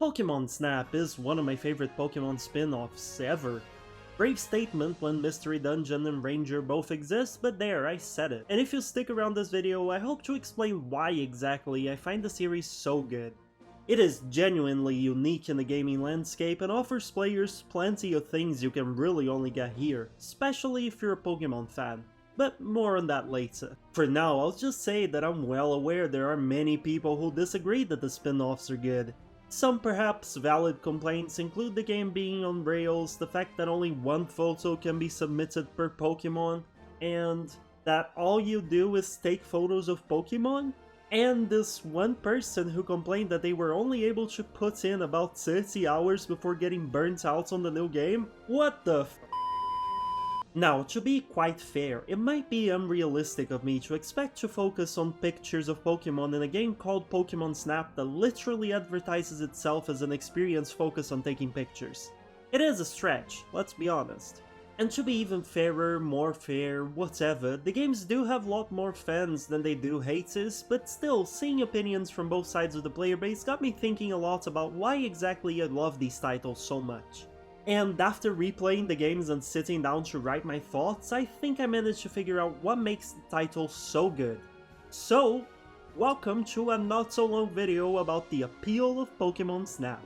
Pokémon Snap is one of my favorite Pokémon spin-offs ever. Brave statement when Mystery Dungeon and Ranger both exist, but there, I said it. And if you stick around this video, I hope to explain why exactly I find the series so good. It is genuinely unique in the gaming landscape and offers players plenty of things you can really only get here, especially if you're a Pokémon fan. But more on that later. For now, I'll just say that I'm well aware there are many people who disagree that the spin-offs are good. Some perhaps valid complaints include the game being on rails, the fact that only one photo can be submitted per Pokemon, and that all you do is take photos of Pokemon? And this one person who complained that they were only able to put in about 30 hours before getting burnt out on the new game? What the f. Now, to be quite fair, it might be unrealistic of me to expect to focus on pictures of Pokemon in a game called Pokémon Snap that literally advertises itself as an experience focused on taking pictures. It is a stretch, let's be honest. And to be even fairer, more fair, whatever, the games do have a lot more fans than they do haters, but still, seeing opinions from both sides of the player base got me thinking a lot about why exactly I love these titles so much. And after replaying the games and sitting down to write my thoughts, I think I managed to figure out what makes the title so good. So, welcome to a not so long video about the appeal of Pokémon Snap.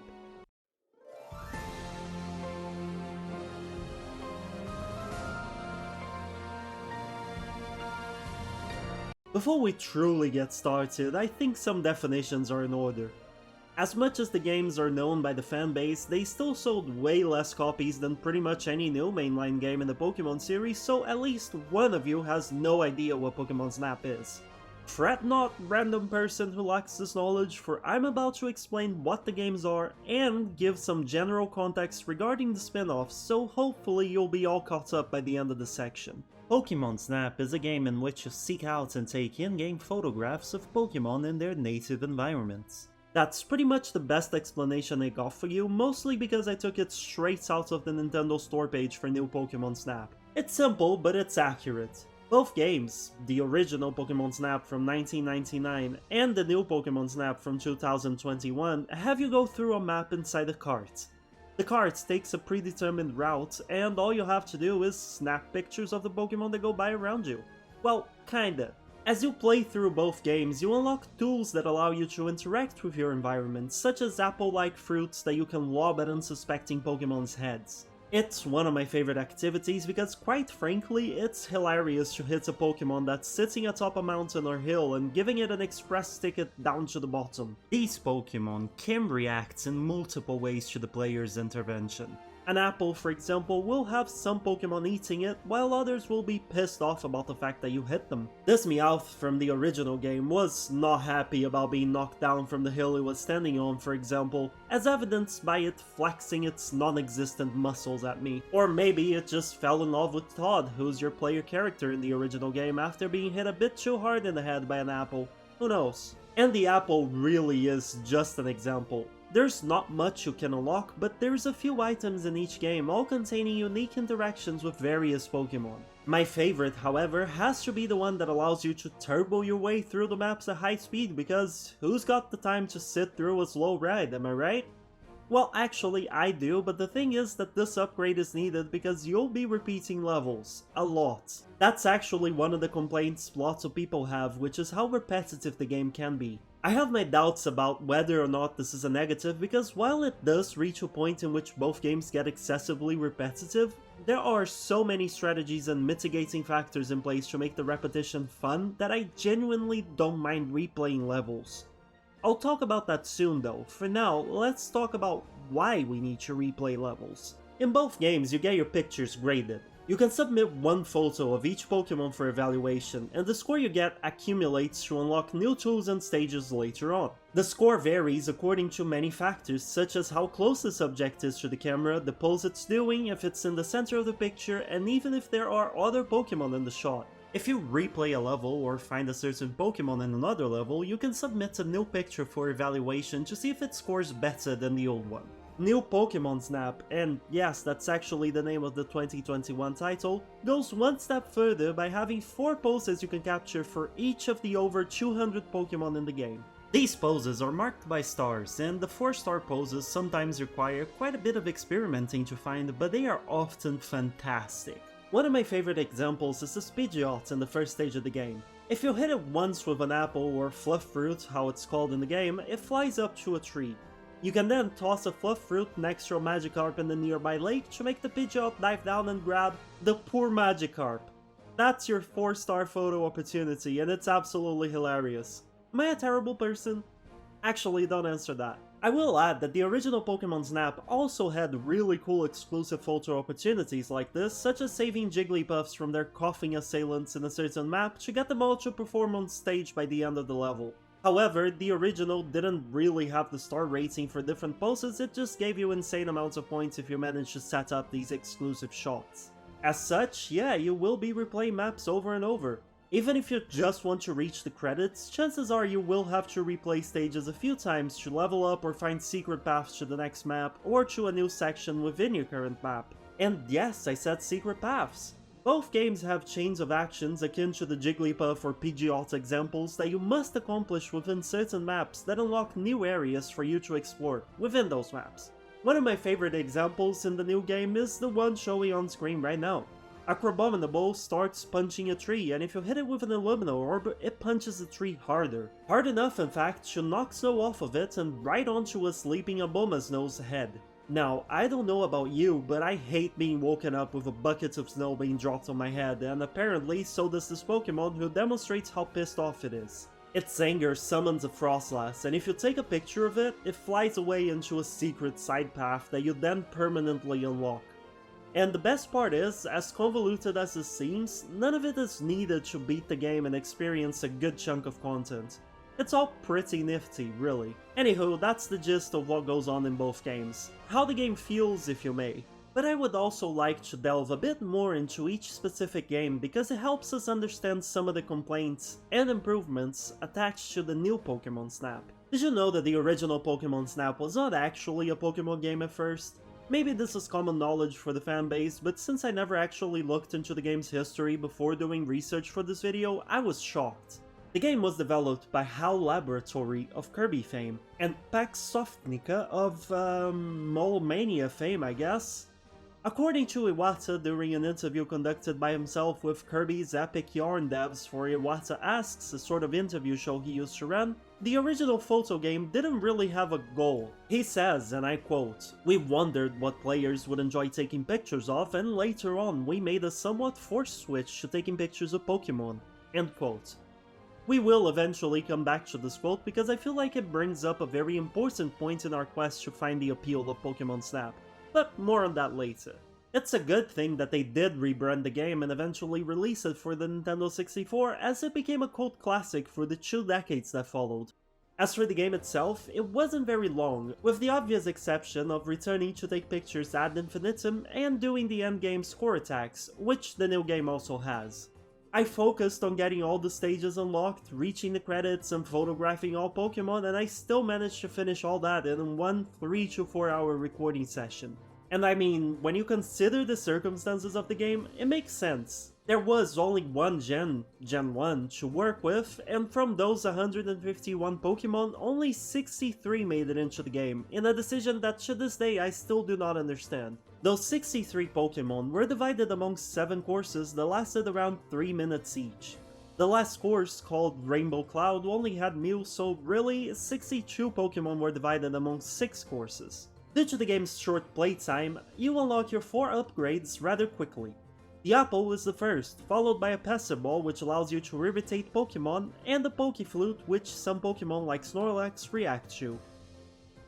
Before we truly get started, I think some definitions are in order. As much as the games are known by the fanbase, they still sold way less copies than pretty much any new mainline game in the Pokémon series, so at least one of you has no idea what Pokémon Snap is. Fret not, random person who lacks this knowledge, for I'm about to explain what the games are and give some general context regarding the spin-offs, so hopefully you'll be all caught up by the end of the section. Pokémon Snap is a game in which you seek out and take in-game photographs of Pokémon in their native environments. That's pretty much the best explanation I got for you, mostly because I took it straight out of the Nintendo store page for new Pokémon Snap. It's simple, but it's accurate. Both games, the original Pokémon Snap from 1999 and the new Pokémon Snap from 2021, have you go through a map inside a cart. The cart takes a predetermined route, and all you have to do is snap pictures of the Pokémon that go by around you. Well, kinda. As you play through both games, you unlock tools that allow you to interact with your environment, such as apple-like fruits that you can lob at unsuspecting Pokemon's heads. It's one of my favorite activities because, quite frankly, it's hilarious to hit a Pokemon that's sitting atop a mountain or hill and giving it an express ticket down to the bottom. These Pokemon can react in multiple ways to the player's intervention. An apple, for example, will have some Pokemon eating it, while others will be pissed off about the fact that you hit them. This Meowth from the original game was not happy about being knocked down from the hill it was standing on, for example, as evidenced by it flexing its non-existent muscles at me. Or maybe it just fell in love with Todd, who's your player character in the original game, after being hit a bit too hard in the head by an apple. Who knows? And the apple really is just an example. There's not much you can unlock, but there's a few items in each game, all containing unique interactions with various Pokemon. My favorite, however, has to be the one that allows you to turbo your way through the maps at high speed, because who's got the time to sit through a slow ride, am I right? Well, actually I do, but the thing is that this upgrade is needed because you'll be repeating levels. A lot. That's actually one of the complaints lots of people have, which is how repetitive the game can be. I have my doubts about whether or not this is a negative because while it does reach a point in which both games get excessively repetitive, there are so many strategies and mitigating factors in place to make the repetition fun that I genuinely don't mind replaying levels. I'll talk about that soon though. For now, let's talk about why we need to replay levels. In both games, you get your pictures graded. You can submit one photo of each Pokemon for evaluation, and the score you get accumulates to unlock new tools and stages later on. The score varies according to many factors, such as how close the subject is to the camera, the pose it's doing, if it's in the center of the picture, and even if there are other Pokemon in the shot. If you replay a level or find a certain Pokemon in another level, you can submit a new picture for evaluation to see if it scores better than the old one. New Pokémon Snap, and yes, that's actually the name of the 2021 title, goes one step further by having 4 poses you can capture for each of the over 200 Pokémon in the game. These poses are marked by stars, and the 4-star poses sometimes require quite a bit of experimenting to find, but they are often fantastic. One of my favorite examples is the Pidgeot in the first stage of the game. If you hit it once with an apple or fluff fruit, how it's called in the game, it flies up to a tree. You can then toss a fluff fruit next to a Magikarp in the nearby lake to make the Pidgeot dive down and grab the poor Magikarp. That's your 4-star photo opportunity, and it's absolutely hilarious. Am I a terrible person? Actually, don't answer that. I will add that the original Pokémon Snap also had really cool exclusive photo opportunities like this, such as saving Jigglypuffs from their coughing assailants in a certain map to get them all to perform on stage by the end of the level. However, the original didn't really have the star rating for different poses, it just gave you insane amounts of points if you managed to set up these exclusive shots. As such, yeah, you will be replaying maps over and over. Even if you just want to reach the credits, chances are you will have to replay stages a few times to level up or find secret paths to the next map or to a new section within your current map. And yes, I said secret paths. Both games have chains of actions akin to the Jigglypuff or Pidgeot examples that you must accomplish within certain maps that unlock new areas for you to explore within those maps. One of my favorite examples in the new game is the one showing on screen right now. A Crabominable starts punching a tree, and if you hit it with an Illumina Orb, it punches the tree harder. Hard enough, in fact, to knock snow off of it and right onto a sleeping Abomasnow's head. Now, I don't know about you, but I hate being woken up with a bucket of snow being dropped on my head, and apparently so does this Pokemon, who demonstrates how pissed off it is. Its anger summons a Frostlass, and if you take a picture of it, it flies away into a secret side path that you then permanently unlock. And the best part is, as convoluted as it seems, none of it is needed to beat the game and experience a good chunk of content. It's all pretty nifty, really. Anywho, that's the gist of what goes on in both games. How the game feels, if you may. But I would also like to delve a bit more into each specific game because it helps us understand some of the complaints and improvements attached to the new Pokémon Snap. Did you know that the original Pokémon Snap was not actually a Pokémon game at first? Maybe this is common knowledge for the fanbase, but since I never actually looked into the game's history before doing research for this video, I was shocked. The game was developed by HAL Laboratory of Kirby fame, and Pax Softnica of Molemania fame, I guess? According to Iwata during an interview conducted by himself with Kirby's Epic Yarn devs for Iwata Asks, a sort of interview show he used to run, the original photo game didn't really have a goal. He says, and I quote, "We wondered what players would enjoy taking pictures of, and later on we made a somewhat forced switch to taking pictures of Pokemon." End quote. We will eventually come back to this quote because I feel like it brings up a very important point in our quest to find the appeal of Pokémon Snap, but more on that later. It's a good thing that they did rebrand the game and eventually release it for the Nintendo 64, as it became a cult classic for the 2 decades that followed. As for the game itself, it wasn't very long, with the obvious exception of returning to take pictures ad infinitum and doing the endgame score attacks, which the new game also has. I focused on getting all the stages unlocked, reaching the credits, and photographing all Pokemon, and I still managed to finish all that in one 3 to 4 hour recording session. And I mean, when you consider the circumstances of the game, it makes sense. There was only one Gen 1, to work with, and from those 151 Pokemon, only 63 made it into the game, in a decision that to this day I still do not understand. Those 63 Pokemon were divided amongst 7 courses that lasted around 3 minutes each. The last course, called Rainbow Cloud, only had Mew, so really, 62 Pokemon were divided amongst 6 courses. Due to the game's short playtime, you unlock your 4 upgrades rather quickly. The Apple is the first, followed by a Pokeball which allows you to irritate Pokemon, and the Pokeflute which some Pokemon like Snorlax react to.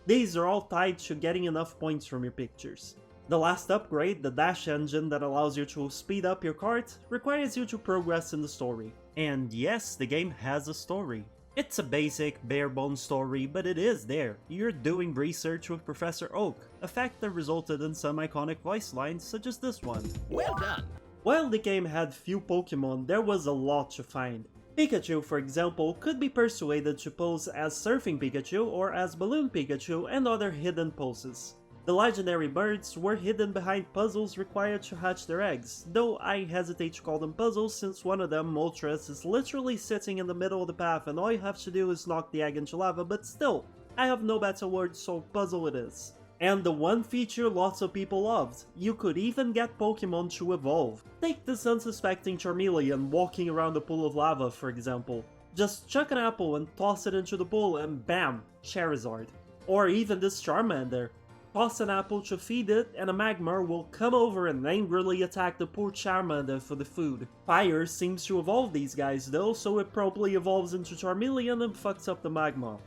These are all tied to getting enough points from your pictures. The last upgrade, the Dash Engine that allows you to speed up your cart, requires you to progress in the story. And yes, the game has a story. It's a basic, bare-bones story, but it is there. You're doing research with Professor Oak, a fact that resulted in some iconic voice lines such as this one. Well done! While the game had few Pokemon, there was a lot to find. Pikachu, for example, could be persuaded to pose as Surfing Pikachu or as Balloon Pikachu and other hidden poses. The legendary birds were hidden behind puzzles required to hatch their eggs, though I hesitate to call them puzzles since one of them, Moltres, is literally sitting in the middle of the path and all you have to do is knock the egg into lava, but still, I have no better word, so puzzle it is. And the one feature lots of people loved, you could even get Pokemon to evolve. Take this unsuspecting Charmeleon walking around a pool of lava, for example. Just chuck an apple and toss it into the pool and bam, Charizard. Or even this Charmander. Toss an apple to feed it, and a Magmar will come over and angrily attack the poor Charmander for the food. Fire seems to evolve these guys though, so it probably evolves into Charmeleon and fucks up the Magmar.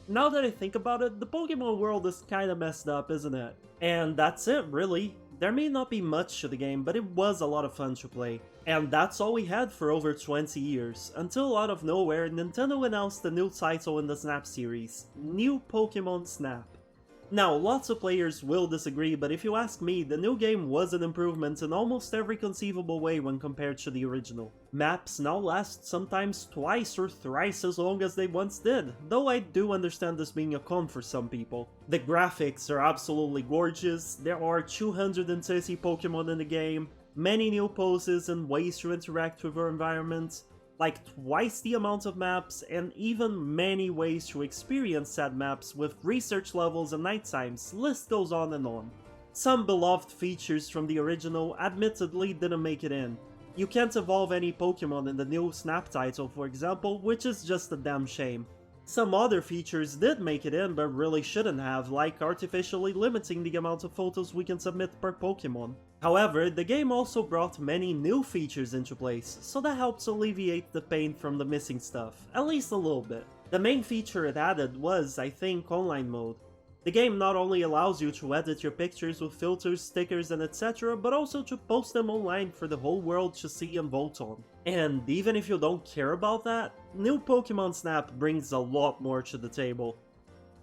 Now that I think about it, the Pokemon world is kinda messed up, isn't it? And that's it, really. There may not be much to the game, but it was a lot of fun to play. And that's all we had for over 20 years, until out of nowhere, Nintendo announced a new title in the Snap series, New Pokémon Snap. Now, lots of players will disagree, but if you ask me, the new game was an improvement in almost every conceivable way when compared to the original. Maps now last sometimes twice or thrice as long as they once did, though I do understand this being a con for some people. The graphics are absolutely gorgeous, there are 230 Pokemon in the game, many new poses and ways to interact with your environment, like twice the amount of maps, and even many ways to experience said maps with research levels and night times, list goes on and on. Some beloved features from the original admittedly didn't make it in. You can't evolve any Pokemon in the new Snap title, for example, which is just a damn shame. Some other features did make it in but really shouldn't have, like artificially limiting the amount of photos we can submit per Pokemon. However, the game also brought many new features into place, so that helps alleviate the pain from the missing stuff, at least a little bit. The main feature it added was, I think, online mode. The game not only allows you to edit your pictures with filters, stickers and etc, but also to post them online for the whole world to see and vote on. And even if you don't care about that, new Pokémon Snap brings a lot more to the table.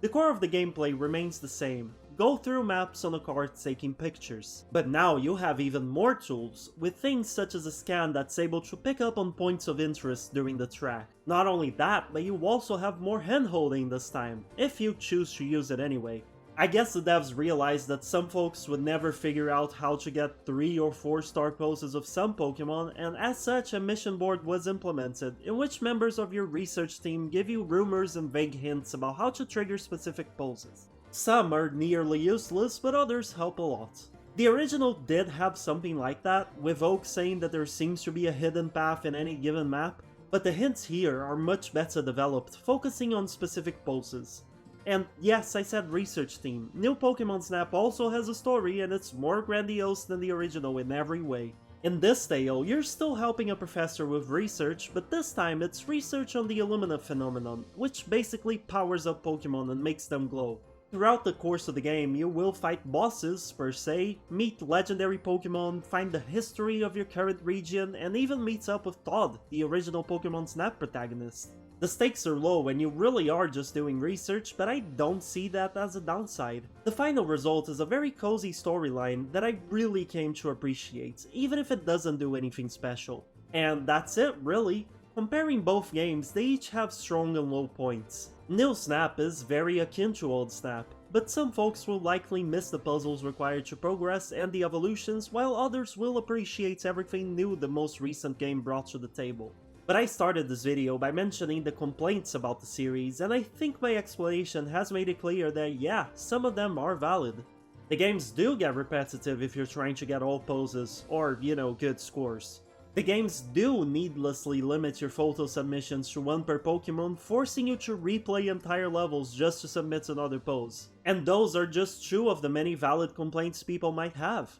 The core of the gameplay remains the same. Go through maps on a cart taking pictures. But now you have even more tools, with things such as a scan that's able to pick up on points of interest during the track. Not only that, but you also have more hand-holding this time, if you choose to use it anyway. I guess the devs realized that some folks would never figure out how to get 3 or 4 star poses of some Pokemon, and as such a mission board was implemented, in which members of your research team give you rumors and vague hints about how to trigger specific poses. Some are nearly useless, but others help a lot. The original did have something like that, with Oak saying that there seems to be a hidden path in any given map, but the hints here are much better developed, focusing on specific poses. And yes, I said research team, New Pokémon Snap also has a story and it's more grandiose than the original in every way. In this tale, you're still helping a professor with research, but this time it's research on the Illumina phenomenon, which basically powers up Pokemon and makes them glow. Throughout the course of the game, you will fight bosses, per se, meet legendary Pokemon, find the history of your current region, and even meet up with Todd, the original Pokémon Snap protagonist. The stakes are low and you really are just doing research, but I don't see that as a downside. The final result is a very cozy storyline that I really came to appreciate, even if it doesn't do anything special. And that's it, really. Comparing both games, they each have strong and low points. New Snap is very akin to Old Snap, but some folks will likely miss the puzzles required to progress and the evolutions, while others will appreciate everything new the most recent game brought to the table. But I started this video by mentioning the complaints about the series, and I think my explanation has made it clear that yeah, some of them are valid. The games do get repetitive if you're trying to get all poses, or, you know, good scores. The games do needlessly limit your photo submissions to 1 per Pokemon, forcing you to replay entire levels just to submit another pose. And those are just 2 of the many valid complaints people might have.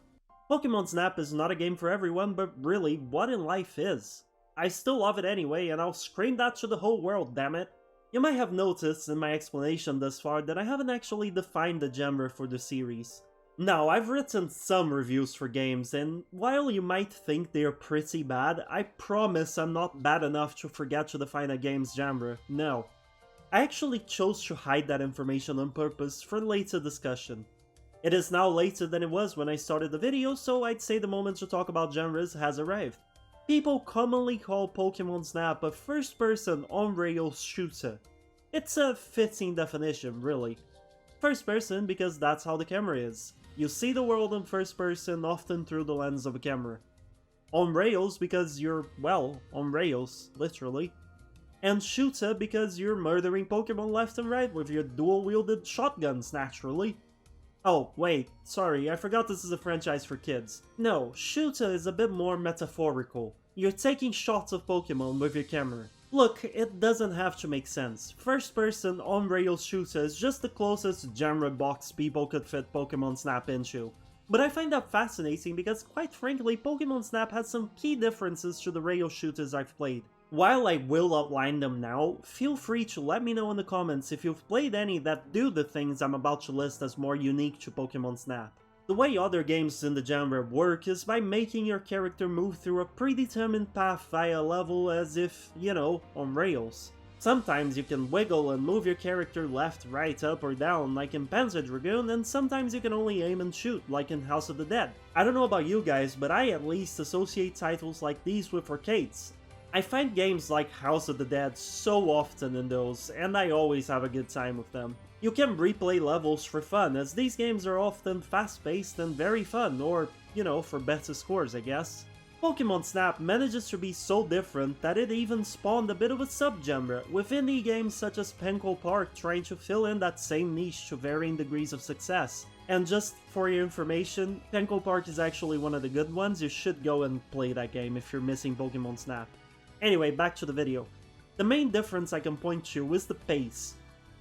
Pokémon Snap is not a game for everyone, but really, what in life is? I still love it anyway, and I'll scream that to the whole world, damn it. You might have noticed in my explanation thus far that I haven't actually defined the genre for the series. Now, I've written some reviews for games, and while you might think they're pretty bad, I promise I'm not bad enough to forget to define a game's genre, no. I actually chose to hide that information on purpose for later discussion. It is now later than it was when I started the video, so I'd say the moment to talk about genres has arrived. People commonly call Pokémon Snap a first-person on-rails shooter. It's a fitting definition, really. First person because that's how the camera is. You see the world in first person, often through the lens of a camera. On rails because you're, well, on rails, literally. And shooter because you're murdering Pokemon left and right with your dual-wielded shotguns, naturally. Oh, wait, sorry, I forgot this is a franchise for kids. No, shooter is a bit more metaphorical. You're taking shots of Pokemon with your camera. Look, it doesn't have to make sense. First person on-rails shooter is just the closest genre box people could fit Pokémon Snap into. But I find that fascinating because, quite frankly, Pokémon Snap has some key differences to the rail shooters I've played. While I will outline them now, feel free to let me know in the comments if you've played any that do the things I'm about to list as more unique to Pokémon Snap. The way other games in the genre work is by making your character move through a predetermined path via a level as if, you know, on rails. Sometimes you can wiggle and move your character left, right, up or down like in Panzer Dragoon, and sometimes you can only aim and shoot like in House of the Dead. I don't know about you guys, but I at least associate titles like these with arcades. I find games like House of the Dead so often in those, and I always have a good time with them. You can replay levels for fun, as these games are often fast-paced and very fun, or, you know, for better scores, I guess. Pokémon Snap manages to be so different that it even spawned a bit of a subgenre, with indie games such as Penco Park trying to fill in that same niche to varying degrees of success. And just for your information, Penco Park is actually one of the good ones. You should go and play that game if you're missing Pokémon Snap. Anyway, back to the video. The main difference I can point to is the pace.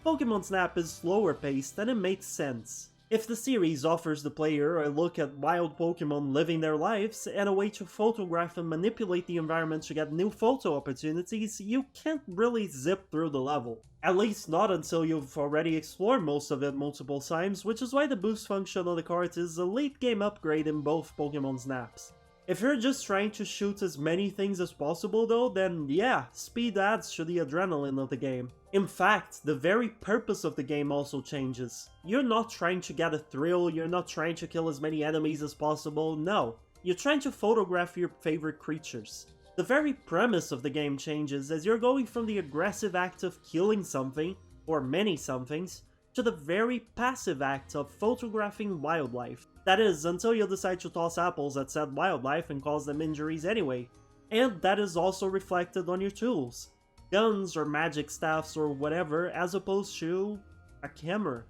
Pokémon Snap is slower paced and it makes sense. If the series offers the player a look at wild Pokemon living their lives and a way to photograph and manipulate the environment to get new photo opportunities, you can't really zip through the level. At least not until you've already explored most of it multiple times, which is why the boost function on the cart is a late game upgrade in both Pokémon Snaps. If you're just trying to shoot as many things as possible though, then yeah, speed adds to the adrenaline of the game. In fact, the very purpose of the game also changes. You're not trying to get a thrill, you're not trying to kill as many enemies as possible, no. You're trying to photograph your favorite creatures. The very premise of the game changes as you're going from the aggressive act of killing something, or many somethings, to the very passive act of photographing wildlife. That is, until you decide to toss apples at said wildlife and cause them injuries anyway. And that is also reflected on your tools. Guns or magic staffs or whatever, as opposed to a camera.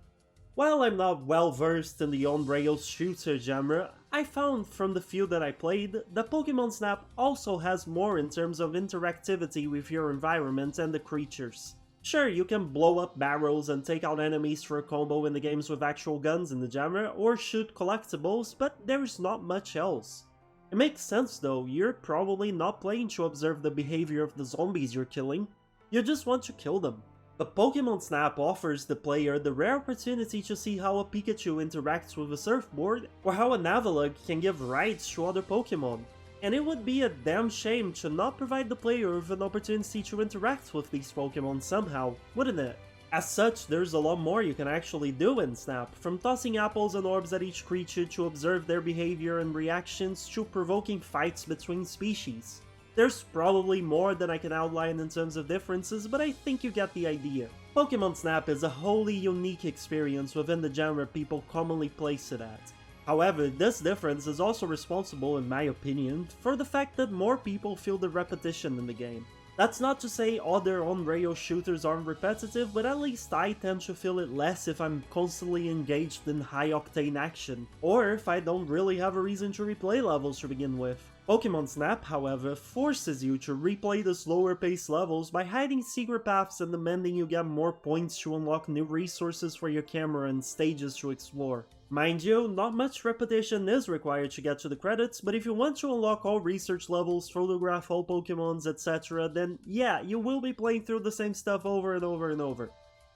While I'm not well versed in the on-rails shooter genre, I found from the few that I played that Pokémon Snap also has more in terms of interactivity with your environment and the creatures. Sure, you can blow up barrels and take out enemies for a combo in the games with actual guns in the genre, or shoot collectibles, but there's not much else. It makes sense though, you're probably not playing to observe the behavior of the zombies you're killing, you just want to kill them. But Pokémon Snap offers the player the rare opportunity to see how a Pikachu interacts with a surfboard, or how a Navalug can give rides to other Pokémon. And it would be a damn shame to not provide the player with an opportunity to interact with these Pokémon somehow, wouldn't it? As such, there's a lot more you can actually do in Snap, from tossing apples and orbs at each creature to observe their behavior and reactions to provoking fights between species. There's probably more than I can outline in terms of differences, but I think you get the idea. Pokémon Snap is a wholly unique experience within the genre people commonly place it at. However, this difference is also responsible, in my opinion, for the fact that more people feel the repetition in the game. That's not to say other on-rail shooters aren't repetitive, but at least I tend to feel it less if I'm constantly engaged in high-octane action, or if I don't really have a reason to replay levels to begin with. Pokémon Snap, however, forces you to replay the slower-paced levels by hiding secret paths and demanding you get more points to unlock new resources for your camera and stages to explore. Mind you, not much repetition is required to get to the credits, but if you want to unlock all research levels, photograph all Pokémons, etc., then yeah, you will be playing through the same stuff over and over and over.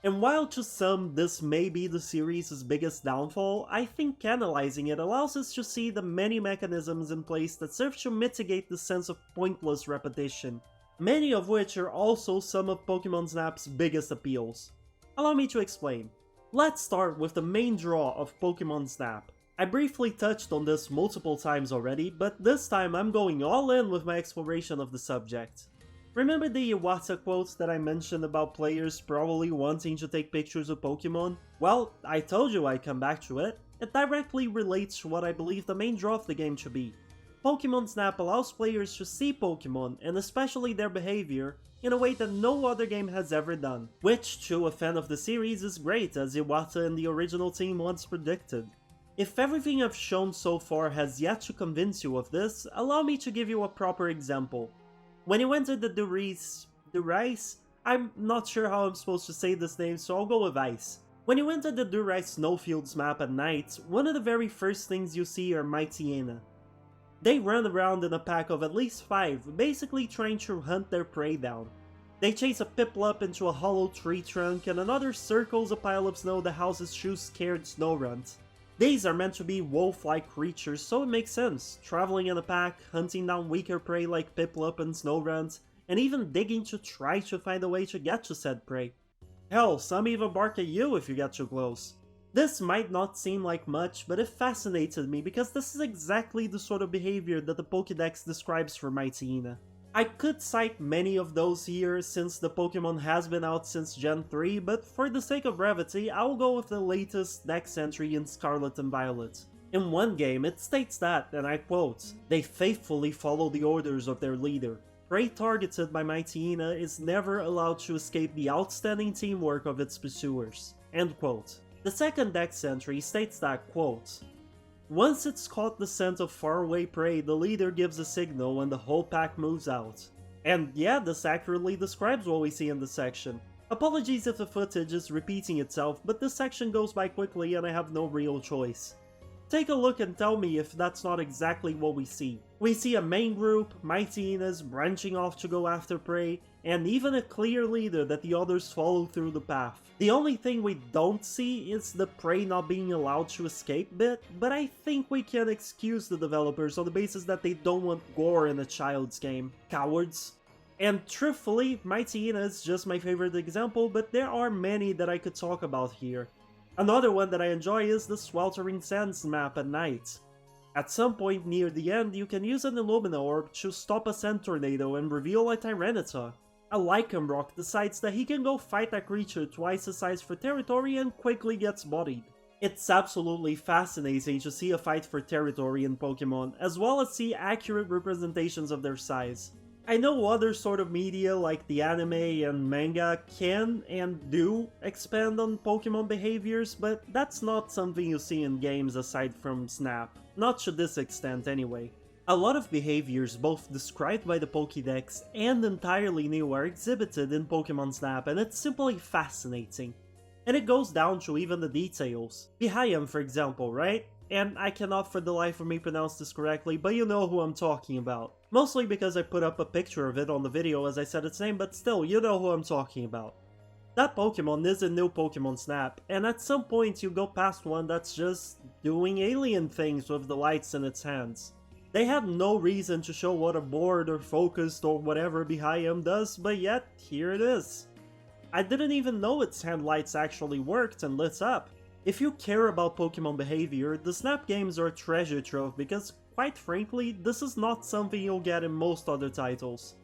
And while to some this may be the series' biggest downfall, I think analyzing it allows us to see the many mechanisms in place that serve to mitigate the sense of pointless repetition, many of which are also some of Pokémon Snap's biggest appeals. Allow me to explain. Let's start with the main draw of Pokémon Snap. I briefly touched on this multiple times already, but this time I'm going all in with my exploration of the subject. Remember the Iwata quotes that I mentioned about players probably wanting to take pictures of Pokemon? Well, I told you I'd come back to it. It directly relates to what I believe the main draw of the game to be. Pokémon Snap allows players to see Pokemon, and especially their behavior, in a way that no other game has ever done, which to a fan of the series is great, as Iwata and the original team once predicted. If everything I've shown so far has yet to convince you of this, allow me to give you a proper example. When you enter the Durais? I'm not sure how I'm supposed to say this name, so I'll go with Ice. When you enter the Durais Snowfields map at night, one of the very first things you see are Mightyena. They run around in a pack of at least 5, basically trying to hunt their prey down. They chase a Piplup into a hollow tree trunk, and another circles a pile of snow that houses two scared Snowrunt. These are meant to be wolf-like creatures, so it makes sense, traveling in a pack, hunting down weaker prey like Piplup and Snowrunt, and even digging to try to find a way to get to said prey. Hell, some even bark at you if you get too close. This might not seem like much, but it fascinated me because this is exactly the sort of behavior that the Pokédex describes for Mightyena. I could cite many of those here since the Pokemon has been out since Gen 3, but for the sake of brevity, I'll go with the latest Dex entry in Scarlet and Violet. In one game, it states that, and I quote, "They faithfully follow the orders of their leader. Prey targeted by Mightyena is never allowed to escape the outstanding teamwork of its pursuers." End quote. The second Dex entry states that, quote, "Once it's caught the scent of faraway prey, the leader gives a signal and the whole pack moves out." And yeah, this accurately describes what we see in this section. Apologies if the footage is repeating itself, but this section goes by quickly and I have no real choice. Take a look and tell me if that's not exactly what we see. We see a main group, Mightyenas branching off to go after prey, and even a clear leader that the others follow through the path. The only thing we don't see is the prey not being allowed to escape bit, but I think we can excuse the developers on the basis that they don't want gore in a child's game. Cowards. And truthfully, Mightyena is just my favorite example, but there are many that I could talk about here. Another one that I enjoy is the Sweltering Sands map at night. At some point near the end, you can use an Illumina Orb to stop a sand tornado and reveal a Tyranitar. A Lycanroc decides that he can go fight a creature twice the size for territory and quickly gets bodied. It's absolutely fascinating to see a fight for territory in Pokemon, as well as see accurate representations of their size. I know other sort of media like the anime and manga can and do expand on Pokemon behaviors, but that's not something you see in games aside from Snap. Not to this extent anyway. A lot of behaviors both described by the Pokédex and entirely new are exhibited in Pokemon Snap, and it's simply fascinating. And it goes down to even the details. Bihayam, for example, right? And I cannot for the life of me pronounce this correctly, but you know who I'm talking about. Mostly because I put up a picture of it on the video as I said its name, but still, you know who I'm talking about. That Pokemon is a new Pokemon Snap, and at some point you go past one that's just doing alien things with the lights in its hands. They had no reason to show what a bored or focused or whatever Bihayam does, but yet, here it is. I didn't even know its hand lights actually worked and lit up. If you care about Pokemon behavior, the Snap games are a treasure trove because, quite frankly, this is not something you'll get in most other titles.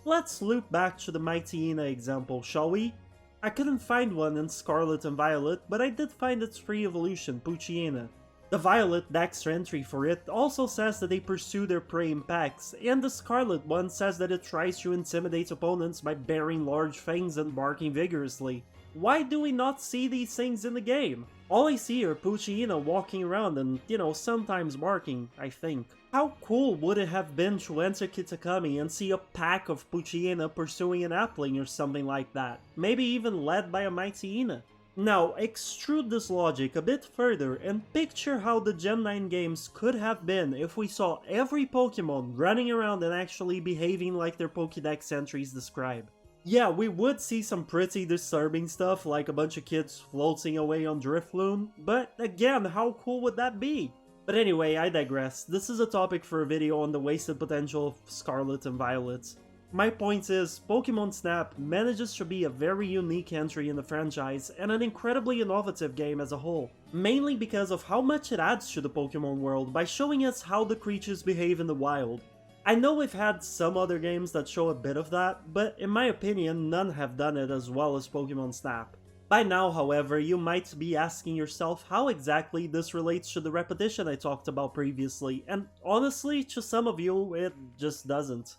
Let's loop back to the Mightyena example, shall we? I couldn't find one in Scarlet and Violet, but I did find its free evolution, Poochyena. The Violet Dex entry for it also says that they pursue their prey in packs, and the Scarlet one says that it tries to intimidate opponents by baring large fangs and barking vigorously. Why do we not see these things in the game? All I see are Poochyena walking around and, sometimes barking, I think. How cool would it have been to enter Kitakami and see a pack of Poochyena pursuing an Appling or something like that? Maybe even led by a Mightyena. Now, extrude this logic a bit further and picture how the Gen 9 games could have been if we saw every Pokemon running around and actually behaving like their Pokédex entries describe. Yeah, we would see some pretty disturbing stuff like a bunch of kids floating away on Drifloon, but again, how cool would that be? But anyway, I digress. This is a topic for a video on the wasted potential of Scarlet and Violet. My point is, Pokemon Snap manages to be a very unique entry in the franchise and an incredibly innovative game as a whole, mainly because of how much it adds to the Pokemon world by showing us how the creatures behave in the wild. I know we've had some other games that show a bit of that, but in my opinion, none have done it as well as Pokémon Snap. By now, however, you might be asking yourself how exactly this relates to the repetition I talked about previously, and honestly, to some of you, it just doesn't.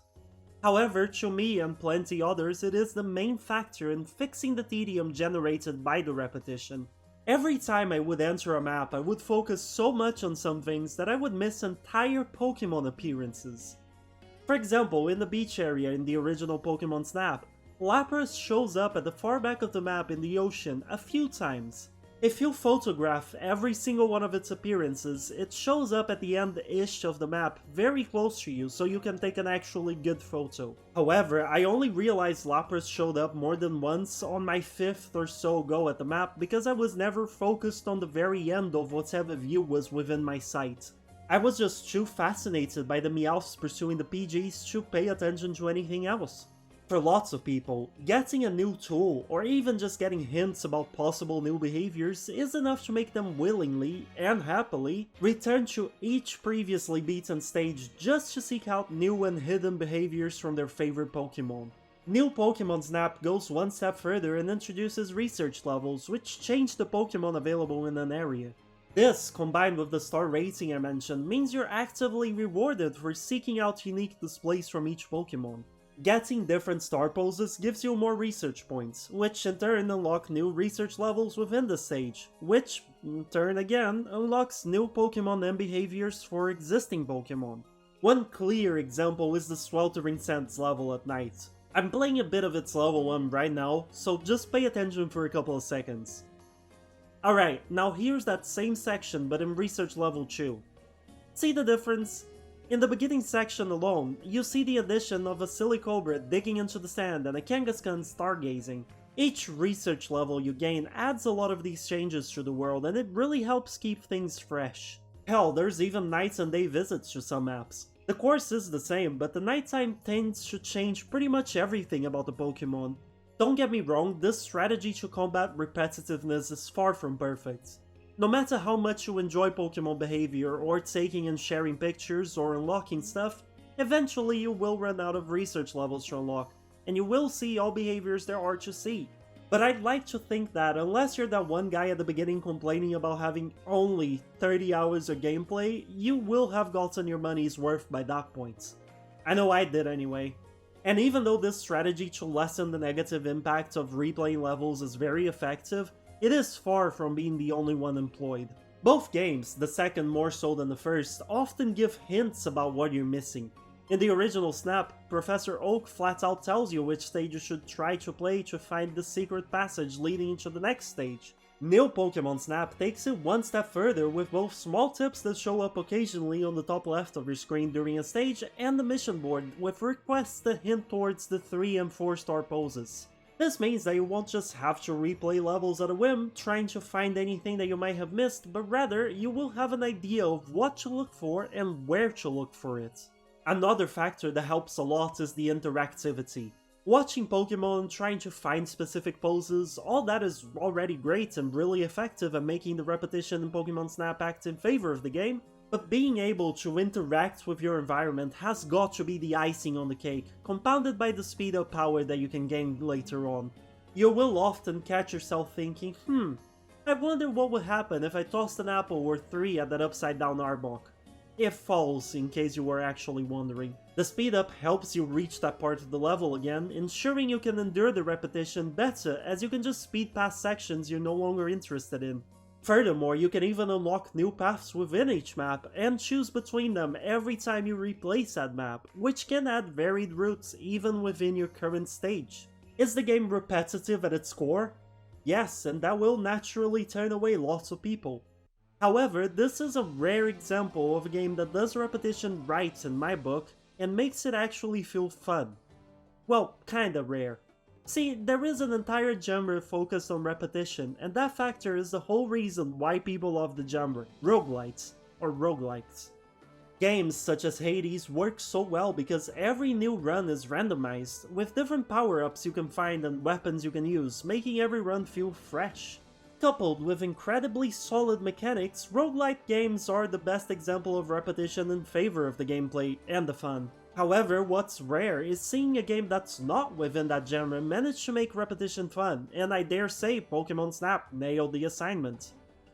However, to me and plenty others, it is the main factor in fixing the tedium generated by the repetition. Every time I would enter a map, I would focus so much on some things that I would miss entire Pokémon appearances. For example, in the beach area in the original Pokémon Snap, Lapras shows up at the far back of the map in the ocean a few times. If you photograph every single one of its appearances, it shows up at the end-ish of the map very close to you so you can take an actually good photo. However, I only realized Lapras showed up more than once on my 5th or so go at the map because I was never focused on the very end of whatever view was within my sight. I was just too fascinated by the Meowths pursuing the PGs to pay attention to anything else. For lots of people, getting a new tool, or even just getting hints about possible new behaviors, is enough to make them willingly, and happily, return to each previously beaten stage just to seek out new and hidden behaviors from their favorite Pokémon. New Pokémon Snap goes one step further and introduces research levels, which change the Pokémon available in an area. This, combined with the star rating I mentioned, means you're actively rewarded for seeking out unique displays from each Pokémon. Getting different star poses gives you more research points, which in turn unlock new research levels within the stage, which in turn again unlocks new Pokémon and behaviors for existing Pokémon. One clear example is the Sweltering Sands level at night. I'm playing a bit of its level 1 right now, so just pay attention for a couple of seconds. Alright, now here's that same section but in research level 2. See the difference? In the beginning section alone, you see the addition of a Silicobra digging into the sand and a Kangaskhan stargazing. Each research level you gain adds a lot of these changes to the world and it really helps keep things fresh. Hell, there's even night and day visits to some maps. The course is the same, but the nighttime tends to change pretty much everything about the Pokémon. Don't get me wrong, this strategy to combat repetitiveness is far from perfect. No matter how much you enjoy Pokémon behavior or taking and sharing pictures or unlocking stuff, eventually you will run out of research levels to unlock, and you will see all behaviors there are to see. But I'd like to think that unless you're that one guy at the beginning complaining about having only 30 hours of gameplay, you will have gotten your money's worth by that point. I know I did anyway. And even though this strategy to lessen the negative impact of replaying levels is very effective, it is far from being the only one employed. Both games, the second more so than the first, often give hints about what you're missing. In the original Snap, Professor Oak flat out tells you which stage you should try to play to find the secret passage leading into the next stage. New Pokémon Snap takes it one step further with both small tips that show up occasionally on the top left of your screen during a stage and the mission board with requests that hint towards the 3 and 4 star poses. This means that you won't just have to replay levels at a whim trying to find anything that you might have missed, but rather you will have an idea of what to look for and where to look for it. Another factor that helps a lot is the interactivity. Watching Pokemon and trying to find specific poses, all that is already great and really effective at making the repetition in Pokémon Snap act in favor of the game, but being able to interact with your environment has got to be the icing on the cake, compounded by the speed up power that you can gain later on. You will often catch yourself thinking, I wonder what would happen if I tossed an apple or 3 at that upside down Arbok. It falls, in case you were actually wondering. The speed up helps you reach that part of the level again, ensuring you can endure the repetition better as you can just speed past sections you're no longer interested in. Furthermore, you can even unlock new paths within each map and choose between them every time you replay said map, which can add varied routes even within your current stage. Is the game repetitive at its core? Yes, and that will naturally turn away lots of people. However, this is a rare example of a game that does repetition right in my book and makes it actually feel fun. Well, kinda rare. See, there is an entire genre focused on repetition, and that factor is the whole reason why people love the genre, roguelites, or roguelikes. Games such as Hades work so well because every new run is randomized, with different power-ups you can find and weapons you can use, making every run feel fresh. Coupled with incredibly solid mechanics, roguelite games are the best example of repetition in favor of the gameplay and the fun. However, what's rare is seeing a game that's not within that genre manage to make repetition fun, and I dare say Pokémon Snap nailed the assignment.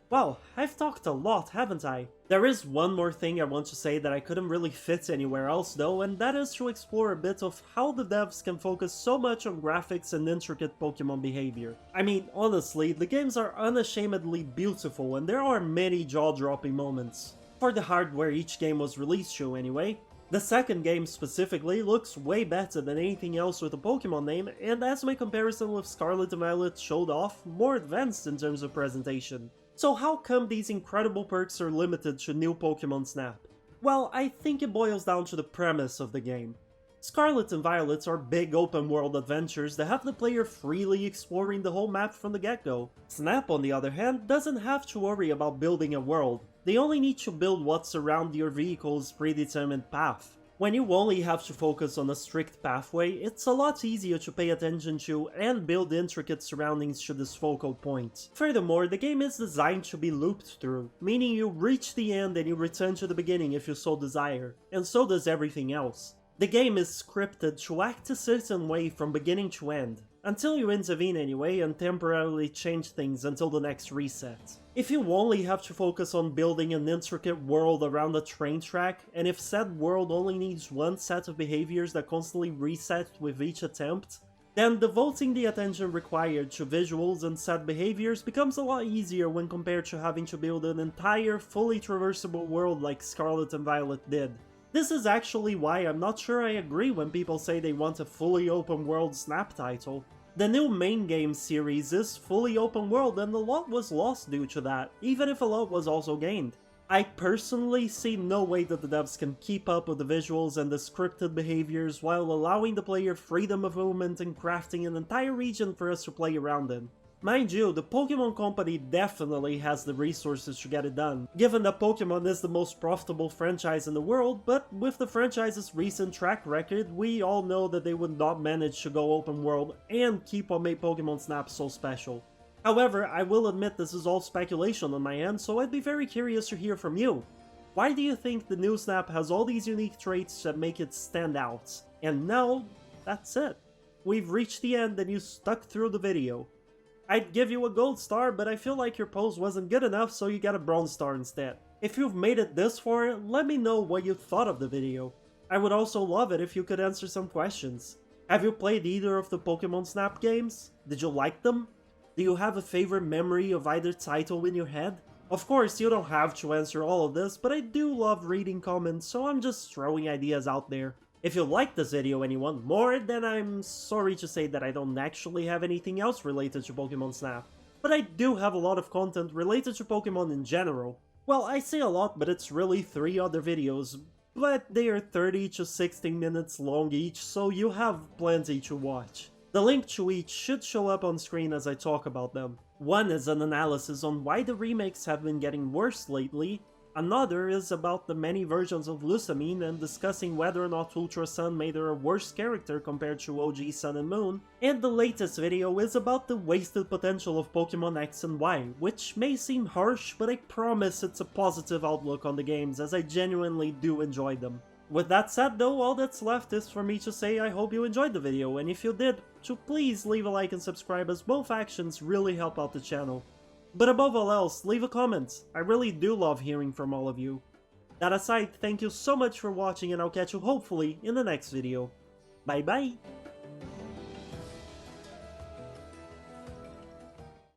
Well, I've talked a lot, haven't I? There is one more thing I want to say that I couldn't really fit anywhere else though, and that is to explore a bit of how the devs can focus so much on graphics and intricate Pokémon behavior. I mean, honestly, the games are unashamedly beautiful and there are many jaw-dropping moments. For the hardware each game was released to anyway. The second game specifically looks way better than anything else with a Pokemon name, and as my comparison with Scarlet and Violet showed off, more advanced in terms of presentation. So how come these incredible perks are limited to new Pokémon Snap? Well, I think it boils down to the premise of the game. Scarlet and Violet are big open world adventures that have the player freely exploring the whole map from the get-go. Snap, on the other hand, doesn't have to worry about building a world. They only need to build what's around your vehicle's predetermined path. When you only have to focus on a strict pathway, it's a lot easier to pay attention to and build intricate surroundings to this focal point. Furthermore, the game is designed to be looped through, meaning you reach the end and you return to the beginning if you so desire, and so does everything else. The game is scripted to act a certain way from beginning to end, until you intervene anyway and temporarily change things until the next reset. If you only have to focus on building an intricate world around a train track, and if said world only needs one set of behaviors that constantly reset with each attempt, then devoting the attention required to visuals and set behaviors becomes a lot easier when compared to having to build an entire fully traversable world like Scarlet and Violet did. This is actually why I'm not sure I agree when people say they want a fully open world Snap title. The new main game series is fully open world and a lot was lost due to that, even if a lot was also gained. I personally see no way that the devs can keep up with the visuals and the scripted behaviors while allowing the player freedom of movement and crafting an entire region for us to play around in. Mind you, the Pokémon Company definitely has the resources to get it done, given that Pokémon is the most profitable franchise in the world, but with the franchise's recent track record, we all know that they would not manage to go open world and keep what made Pokémon Snap so special. However, I will admit this is all speculation on my end, so I'd be very curious to hear from you. Why do you think the new Snap has all these unique traits that make it stand out? And now, that's it. We've reached the end and you stuck through the video. I'd give you a gold star, but I feel like your pose wasn't good enough, so you got a bronze star instead. If you've made it this far, let me know what you thought of the video. I would also love it if you could answer some questions. Have you played either of the Pokémon Snap games? Did you like them? Do you have a favorite memory of either title in your head? Of course, you don't have to answer all of this, but I do love reading comments, so I'm just throwing ideas out there. If you liked this video and you want more, then I'm sorry to say that I don't actually have anything else related to Pokémon Snap. But I do have a lot of content related to Pokémon in general. Well, I say a lot, but it's really 3 other videos, but they are 30 to 60 minutes long each, so you have plenty to watch. The link to each should show up on screen as I talk about them. One is an analysis on why the remakes have been getting worse lately. Another is about the many versions of Lusamine and discussing whether or not Ultra Sun made her a worse character compared to OG Sun and Moon. And the latest video is about the wasted potential of Pokemon X and Y, which may seem harsh, but I promise it's a positive outlook on the games as I genuinely do enjoy them. With that said though, all that's left is for me to say I hope you enjoyed the video, and if you did, to please leave a like and subscribe as both actions really help out the channel. But above all else, leave a comment, I really do love hearing from all of you. That aside, thank you so much for watching and I'll catch you hopefully in the next video. Bye bye!